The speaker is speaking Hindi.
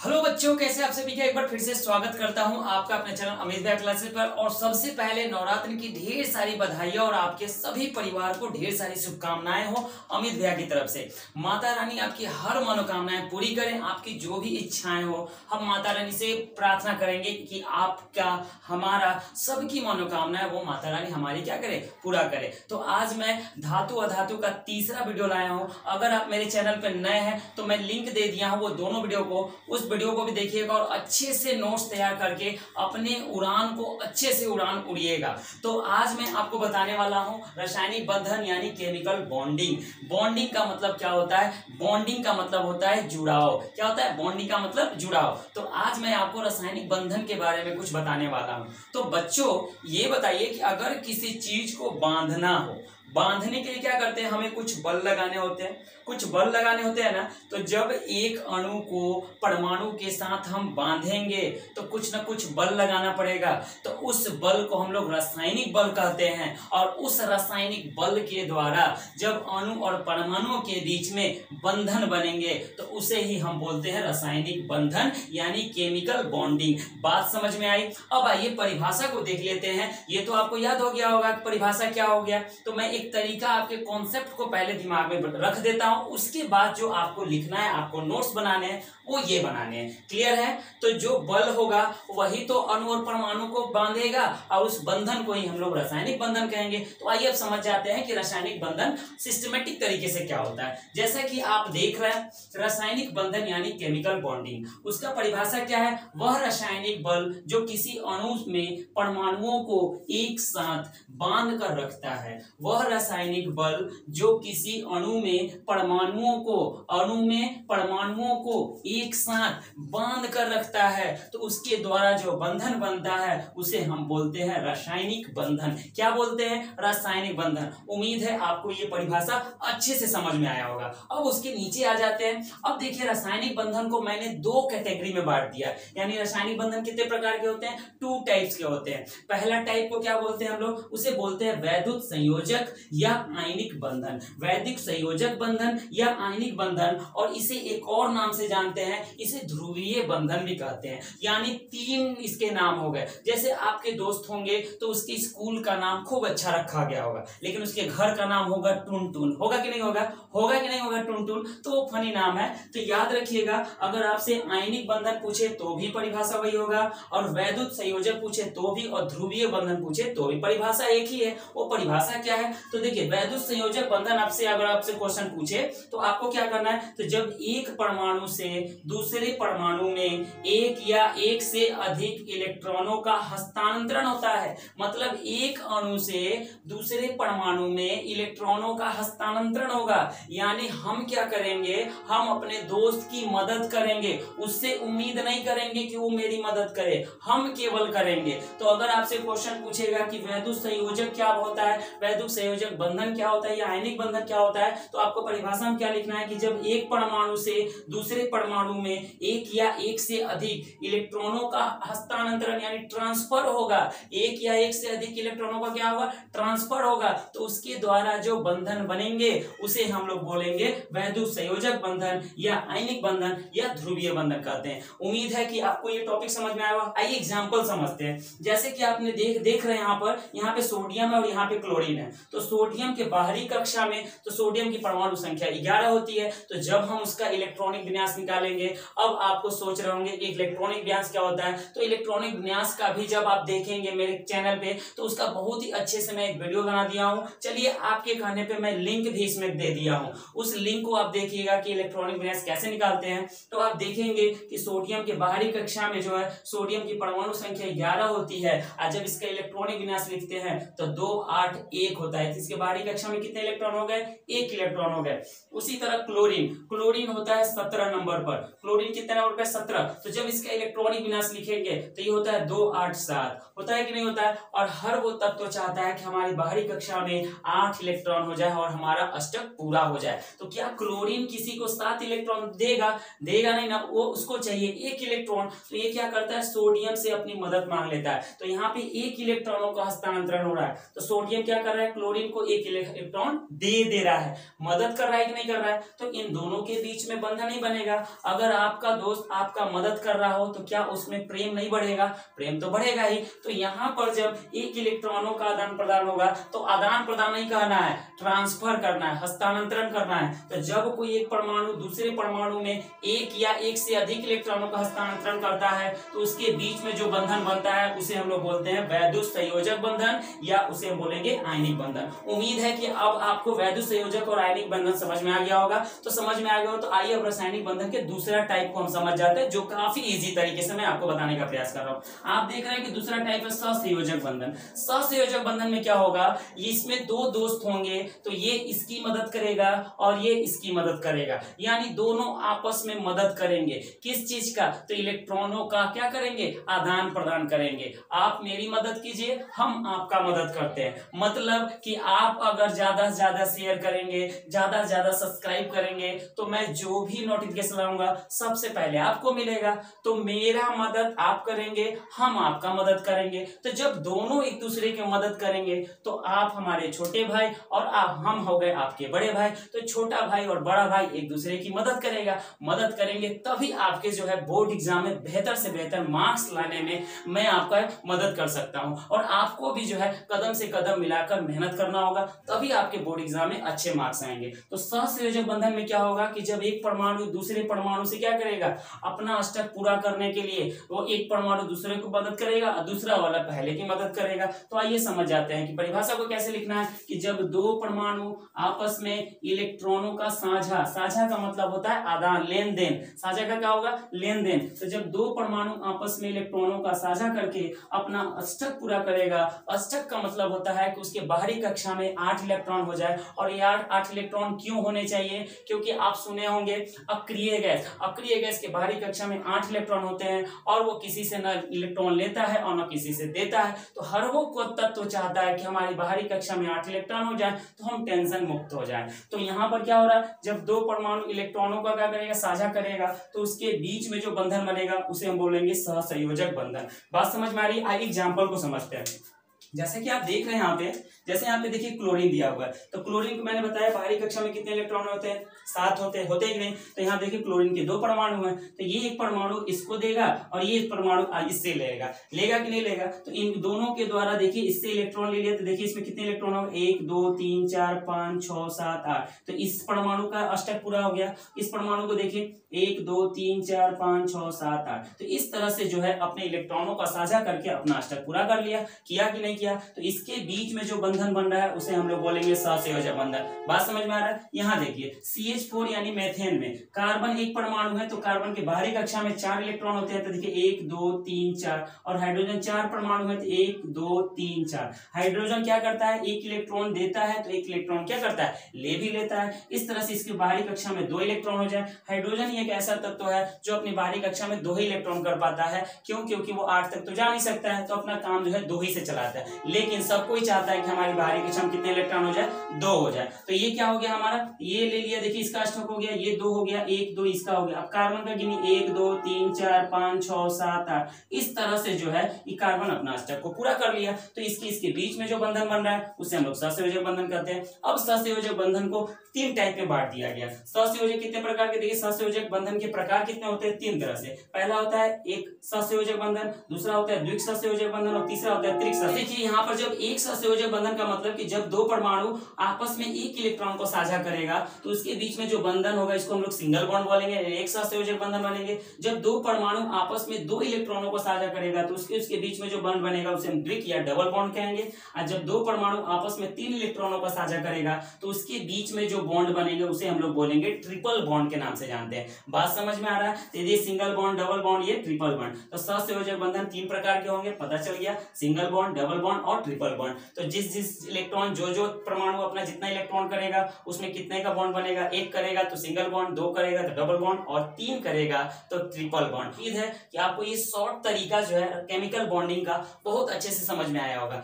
हेलो बच्चों, कैसे आप सभी का एक बार फिर से स्वागत करता हूं आपका अपने चैनल अमित भैया क्लासेस पर। और सबसे पहले नवरात्र की ढेर सारी बधाइयां और आपके सभी परिवार को ढेर सारी शुभकामनाएं हो अमित भैया की तरफ से। माता रानी आपकी हर मनोकामनाएं पूरी करें, आपकी जो भी इच्छाएं हो हम माता रानी से प्रार्थना करेंगे कि आपका हमारा सबकी मनोकामनाएं वो माता रानी हमारी क्या करे, पूरा करे। तो आज मैं धातु अधातु का तीसरा वीडियो लाया हूँ। अगर आप मेरे चैनल पर नए हैं तो मैं लिंक दे दिया हूँ वो दोनों वीडियो को, उस वीडियो को भी देखिएगा और अच्छे से नोट्स तैयार करके अपने उड़ान को अच्छे से उड़ान उड़िएगा। तो आज मैं आपको बताने वाला हूं रासायनिक बंधन यानी केमिकल बॉन्डिंग। बॉन्डिंग का मतलब क्या होता है? बॉन्डिंग का मतलब होता है जुड़ाव। क्या होता है बॉन्डिंग का मतलब? जुड़ाव। तो आज मैं आपको रासायनिक बंधन के बारे में कुछ बताने वाला हूं। तो बच्चों ये बताइए कि अगर किसी चीज को बांधना हो, बांधने के लिए क्या करते हैं? हमें कुछ बल लगाने होते हैं, कुछ बल लगाने होते हैं ना। तो जब एक अणु को परमाणु के साथ हम बांधेंगे तो कुछ ना कुछ बल लगाना पड़ेगा। तो उस बल को हम लोग रासायनिक बल कहते हैं। और उस रासायनिक बल के द्वारा जब अणु और परमाणु के बीच में बंधन बनेंगे तो उसे ही हम बोलते हैं रासायनिक बंधन यानी केमिकल बॉन्डिंग। बात समझ में आई? अब आइए परिभाषा को देख लेते हैं। ये तो आपको याद हो गया होगा कि परिभाषा क्या हो गया। तो मैं एक तरीका आपके कॉन्सेप्ट को पहले दिमाग में रख देता हूं, उसके बाद जो आपको लिखना है, आपको नोट्स बनाने हैं वो ये बनाने हैं। क्लियर है? तो जो बल होगा वही तो अणु और परमाणु को बांधेगा और उस बंधन को ही हम लोग रासायनिक बंधन कहेंगे। तो आइए अब समझ जाते हैं कि रासायनिक बंधन सिस्टमेटिक तरीके से क्या होता है। जैसा कि आप देख रहे हैं रासायनिक बंधन यानी केमिकल बॉन्डिंग, उसका परिभाषा क्या है? वह रासायनिक बल जो किसी अणु में परमाणुओं को एक साथ बांध कर रखता है। वह रासायनिक बल जो किसी अणु में परमाणुओं को एक साथ बांध कर रखता है तो उसके द्वारा जो बंधन बनता है उसे हम बोलते हैं रासायनिक बंधन। क्या बोलते हैं? रासायनिक बंधन। उम्मीद है आपको ये परिभाषा अच्छे से समझ में आया होगा। अब उसके नीचे आ जाते हैं। अब देखिए रासायनिक बंधन को मैंने दो कैटेगरी में बांट दिया। यानी रासायनिक बंधन कितने प्रकार के होते हैं? 2 टाइप्स के होते हैं। पहला टाइप को क्या बोलते हैं हम लोग? उसे बोलते हैं वैद्युत संयोजक या आयनिक बंधन। वैद्युत संयोजक बंधन या आयनिक बंधन, और इसे एक और नाम से जानते हैं, इसे ध्रुवीय बंधन भी कहते हैं। यानी 3 इसके नाम हो गए। जैसे आपके दोस्त होंगे तो उसके स्कूल का नाम खूब अच्छा रखा गया होगा, लेकिन उसके घर का नाम होगा टुनटुन। होगा कि नहीं होगा? होगा कि नहीं होगा? टुनटुन तो वो फनी नाम है। तो याद रखिएगा, अगर आपसे आयनिक बंधन पूछे तो भी परिभाषा वही होगा, और वैद्युत संयोजक पूछे तो भी, और ध्रुवीय बंधन पूछे तो भी परिभाषा एक ही है। वो परिभाषा क्या है? तो देखिए वैद्युत संयोजक बंधन आपसे अगर आपसे क्वेश्चन पूछे तो आपको क्या करना है? तो जब एक परमाणु से दूसरे परमाणु में एक या एक से अधिक इलेक्ट्रॉनों का हस्तांतरण होता है, मतलब एक अणु से दूसरे परमाणु में इलेक्ट्रॉनों का हस्तांतरण होगा, यानी हम क्या करेंगे? हम अपने दोस्त की मदद करेंगे, उससे उम्मीद नहीं करेंगे कि वो मेरी मदद करे, हम केवल करेंगे। तो अगर आपसे क्वेश्चन पूछेगा कि वैद्युत संयोजक क्या होता है, वैद्युत संयोजक बंधन क्या होता है या आयनिक बंधन क्या होता है, तो आपको परिभाषा में क्या लिखना है कि जब एक परमाणु से दूसरे परमाणु में एक या एक से अधिक इलेक्ट्रॉनों का हस्तांतरण यानी ट्रांसफर होगा, एक या एक से अधिक इलेक्ट्रॉनों का क्या होगा? ट्रांसफर होगा, तो उसके द्वारा जो बंधन बनेंगे उसे हम लोग बोलेंगे वैद्युत संयोजक बंधन या आयनिक बंधन या ध्रुवीय बंधन कहते हैं। उम्मीद है कि आपको ये टॉपिक समझ में आया होगा। आइए एग्जांपल समझते हैं। जैसे कि आपने देख रहे हैं यहाँ पे सोडियम है और यहाँ पे क्लोरीन है। तो सोडियम के बाहरी कक्षा में तो सोडियम की परमाणु संख्या 11 होती है। तो जब हम उसका इलेक्ट्रॉनिक विन्यास निकालेंगे, अब आपको सोच रहे होंगे कि इलेक्ट्रॉनिक विन्यास क्या होता है। तो इलेक्ट्रॉनिक विन्यास का भी जब आप देखेंगे मेरे चैनल पे तो उसका बहुत ही अच्छे से मैं एक वीडियो बना दिया हूं। चलिए आपके कहने पे मैं लिंक भी इसमें दे दिया हूं, उस लिंक को आप देखिएगा कि इलेक्ट्रॉनिक विन्यास कैसे निकालते हैं। तो आप देखेंगे कि सोडियम के बाहरी कक्षा में जो है सोडियम की परमाणु संख्या 11 होती है, और जब इसका इलेक्ट्रॉनिक विन्यास लिखते हैं तो 2 8 1 होता है। इसके बाहरी कक्षा में कितने इलेक्ट्रॉन हो गए? 1 इलेक्ट्रॉन हो गए। उसी तरह क्लोरीन होता है 17 नंबर पर। क्लोरीन कितने नंबर पर? 17। तो जब इसका इलेक्ट्रॉनिक विन्यास लिखेंगे तो ये होता है 2 8 7। होता है कि नहीं होता है? और हर वो तत्व चाहता है कि हमारी बाहरी कक्षा में 8 इलेक्ट्रॉन हो जाए और हमारा अष्टक पूरा हो जाए। तो क्या क्लोरीन किसी को 7 इलेक्ट्रॉन देगा? नहीं ना, वो उसको चाहिए 1 इलेक्ट्रॉन। तो ये क्या करता है? सोडियम से अपनी मदद मांग लेता है। तो यहाँ पे 1 इलेक्ट्रॉनों का हस्तांतरण हो रहा है। तो सोडियम क्या कर रहा है? क्लोरीन क्लोरीन को एक इलेक्ट्रॉन दे रहा है, मदद कर रहा है कि नहीं कर रहा है, तो इन दोनों के बीच में बंधन नहीं बनेगा। अगर आपका दोस्त आपका मदद कर रहा हो तो क्या उसमें प्रेम नहीं बढ़ेगा? प्रेम तो बढ़ेगा ही। तो यहाँ पर जब एक इलेक्ट्रॉनों का आदान प्रदान होगा तो आदान प्रदान नहीं कहना है, ट्रांसफर करना है, हस्तांतरण करना है। तो जब कोई एक परमाणु दूसरे परमाणु में एक या एक से अधिक इलेक्ट्रॉनों का हस्तांतरण करता है तो उसके बीच में जो बंधन बनता है उसे हम लोग बोलते हैं वैद्युत संयोजक बंधन, या उसे हम बोलेंगे आयनिक बंधन। उम्मीद है कि अब आपको वैद्युत संयोजक और आयनिक बंधन समझ में आ गया होगा। तो समझ में आ गया हो तो आइए अब रासायनिक बंधन के दूसरा टाइप को हम समझ जाते हैं, जो काफी इजी तरीके से मैं आपको बताने का प्रयास कर रहा हूँ। आप देख रहे हैं कि दूसरा टाइप है सहसंयोजक बंधन। सहसंयोजक बंधन में क्या होगा, इसमें दो दोस्त होंगे तो ये इसकी मदद करेगा और ये इसकी मदद करेगा, यानी दोनों आपस में मदद करेंगे। किस चीज का? तो इलेक्ट्रॉनों का क्या करेंगे? आदान प्रदान करेंगे। आप मेरी मदद कीजिए, हम आपका मदद करते हैं। मतलब कि आप अगर ज्यादा से ज्यादा शेयर करेंगे, ज्यादा से ज्यादा सब्सक्राइब करेंगे तो मैं जो भी नोटिफिकेशन लाऊंगा सबसे पहले आपको मिलेगा। तो मेरा मदद आप करेंगे, हम आपका मदद करेंगे। तो जब दोनों एक दूसरे की मदद करेंगे तो आप हमारे छोटे भाई और हम हो गए आपके बड़े भाई। तो छोटा भाई और बड़ा भाई एक दूसरे की मदद करेगा, मदद करेंगे तभी आपके जो है बोर्ड एग्जाम में बेहतर से बेहतर मार्क्स लाने में मैं आपका मदद कर सकता हूं। और आपको भी जो है कदम से कदम मिलाकर मेहनत करना होगा, तभी आपके बोर्ड एग्जाम में अच्छे मार्क्स आएंगे। तो सहसंयोजक बंधन में क्या होगा कि जब एक परमाणु दूसरे परमाणु से क्या करेगा, अपना अष्टक पूरा करने के लिए वो एक परमाणु दूसरे को मदद करेगा और दूसरा वाला पहले की मदद करेगा। तो आइए समझ जाते हैं कि परिभाषा को कैसे लिखना है। कि जब दो परमाणु आपस में इलेक्ट्रॉनों का साझा, साझा का मतलब होता है आदान, लेन देन, साझा का क्या होगा? लेन देन। तो जब दो परमाणु आपस में इलेक्ट्रॉनों का साझा करके अपना अष्टक पूरा करेगा, अष्टक का मतलब होता है कि उसके बाहरी कक्षा में 8 इलेक्ट्रॉन हो जाए। और ये 8 इलेक्ट्रॉन क्यों होने चाहिए? क्योंकि आप सुने होंगे अक्रिय गैस, अक्रिय गैस के बाहरी कक्षा में 8 इलेक्ट्रॉन होते हैं और वो किसी से न इलेक्ट्रॉन लेता है और न किसी से देता है। तो हर वो तत्व चाहता है कि हमारी बाहरी कक्षा में 8 इलेक्ट्रॉन हो जाए तो हम टेंशन मुक्त हो जाए। तो यहाँ पर क्या हो रहा है, जब दो परमाणु इलेक्ट्रॉनों का क्या करेगा, साझा करेगा, तो उसके बीच में जो बंधन बनेगा उसे हम बोलेंगे सहसंयोजक बंधन। बात समझ में आ रही है? आइए एग्जाम्पल को समझते हैं। जैसे कि आप देख रहे हैं यहाँ पे, जैसे यहाँ पे देखिए क्लोरीन दिया हुआ है। तो क्लोरीन को मैंने बताया बाहरी कक्षा में कितने इलेक्ट्रॉन होते हैं? 7 होते ही नहीं। तो यहाँ देखिए क्लोरीन के 2 परमाणु हैं, तो ये एक परमाणु इसको देगा और ये परमाणु इससे लेगा कि नहीं लेगा? तो इन दोनों के द्वारा देखिए इससे इलेक्ट्रॉन ले लिया तो देखिए इसमें कितने इलेक्ट्रॉन हो? 1 2 3 4 5 6 7 8। तो इस परमाणु का अष्टक पूरा हो गया। इस परमाणु को देखिए 1 2 3 4 5 6 7 8। तो इस तरह से जो है अपने इलेक्ट्रॉनों का साझा करके अपना अष्टक पूरा कर लिया। किया कि नहीं किया? तो इसके बीच में जो बंधन बन रहा है उसे हम लोग बोलेंगे सहसंयोजक बंधन। बात समझ में आ रहा है? यहाँ देखिए CH4 यानी मेथेन में कार्बन एक परमाणु है, तो कार्बन के बाहरी कक्षा में 4 इलेक्ट्रॉन होते हैं। तो देखिए 1 2 3 4। और हाइड्रोजन 4 परमाणु है तो 1 2 3 4। हाइड्रोजन क्या करता है? एक इलेक्ट्रॉन देता है तो एक इलेक्ट्रॉन क्या करता है? ले भी लेता है। इस तरह से इसकी बाहरी कक्षा में 2 इलेक्ट्रॉन हो जाए। हाइड्रोजन ही एक ऐसा तत्व है जो अपनी बाहरी कक्षा में 2 ही इलेक्ट्रॉन कर पाता है। क्यों? क्योंकि वो 8 तक तो जा नहीं सकता है, तो अपना काम जो है 2 ही से चलाता है। लेकिन सब कोई चाहता है कि हमारी बाहरी कक्षा में कितने इलेक्ट्रॉन हो जाए? 2 हो जाए। तो ये क्या हो गया हमारा? ये ले लिया, देखिए इसका अष्टक हो गया, ये 2 हो गया, 1 2 इसका हो गया। अब कार्बन का गिनी 1 2 3 4 5 6 7 8। इस तरह से जो है ये कार्बन अपना अष्टक को पूरा कर लिया। तो इसके बीच में जो बंधन बन रहा है उसे हम लोग सहसंयोजक बंधन कहते हैं। अब सहसंयोजक बंधन को 3 टाइप में बांट दिया गया। सहसंयोजक कितने प्रकार के? देखिए सहसंयोजक बंधन के प्रकार कितने होते हैं? 3 तरह से। पहला होता है एक सहसंयोजक बंधन, दूसरा होता है द्विक सहसंयोजक बंधन और तीसरा होता है त्रिक सहसंयोजक। देखिए यहाँ पर जब एक सहसंयोजक बंधन का मतलब कि जब 2 परमाणु आपस में एक इलेक्ट्रॉन को साझा करेगा तो उसके बीच में जो बंधन होगा इसको हम लोग सिंगल बॉन्ड बोलेंगे, एक सहसंयोजक बंधन बनेंगे। जब 2 परमाणु आपस में 2 इलेक्ट्रॉनों को साझा करेगा तो उसके बीच में जो बंध बनेगा उसे हम द्विक या डबल बॉन्ड कहेंगे। और जब 2 परमाणु आपस में 3 इलेक्ट्रॉनों को साझा करेगा तो उसके बीच में जो बॉन्ड बनेगा उसे हम लोग बोलेंगे ट्रिपल बॉन्ड के नाम से जानते हैं। बात समझ में आ रहा है? तो ये सिंगल बॉन्ड, डबल बॉन्ड, ये ट्रिपल बॉन्ड। तो सहसंयोजक बंधन 3 प्रकार के होंगे, पता चल गया, सिंगल बॉन्ड, डबल बॉन्ड और ट्रिपल बॉन्ड। तो जिस इलेक्ट्रॉन जो परमाणु अपना जितना इलेक्ट्रॉन करेगा उसमें कितने का बॉन्ड बनेगा? 1 करेगा तो सिंगल बॉन्ड, 2 करेगा तो डबल बॉन्ड और 3 करेगा तो ट्रिपल बॉन्ड। उम्मीद है कि आपको ये शॉर्ट तरीका जो है केमिकल बॉन्डिंग का बहुत अच्छे से समझ में आया होगा।